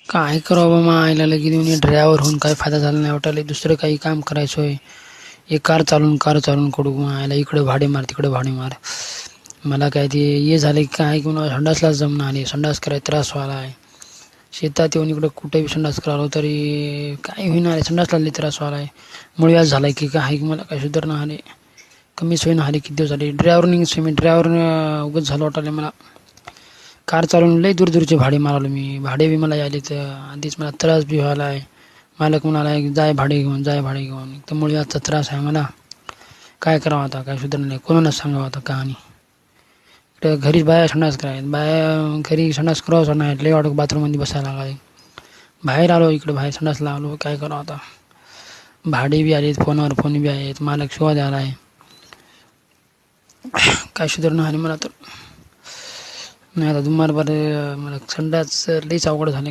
काय करावं मग आईला लगेच येऊन ड्रायव्हर होऊन काय फायदा झाला नाही वाटायला. दुसरं काही काम करायचं आहे. हे कार चालून कडू मग आईला इकडे भाडे मार तिकडे भाडे मार. मला काय ते हे झालं की काय की मला संडासलाच जमणार नाही. संडास करायला त्रास व्हायला आहे. शेतात येऊन इकडं कुठेही संडास करावं तरी काय होईना आहे. संडासला लई त्रास व्हायला आहे. मुळव्याध झाला की काय की मला काय सुधारणा आले. कमीच होईना आले किती दिवस झाले. ड्रायव्हर उगाच झालं वाटायला मला. कार चालवून लई दूरचे भाडे मारावलं मी. भाडे बी मला यायले तर आधीच मला त्रास बी व्हायला आहे. मालक म्हणाला आहे जाय भाडे घेऊन. तर मुळव्याधचा त्रास आहे मला. काय करावं आता काय सुधारणा नाही. कोणालाच सांगावं आता कहाणी. इकडं घरी बाया संडास करायला बाया घरी संडास करावंच नाही. लई वाटत बाथरूममध्ये बसायला लागला. बाहेर आलो इकडे बाहेर संडासला आलो. काय करावं आता. भाडे बी आलेत फोन बी आहेत. मालक शिवा द्यायला आहे. काय सुधारणा आली मला तर नाही आता मला संडास लईच अवघड झाले.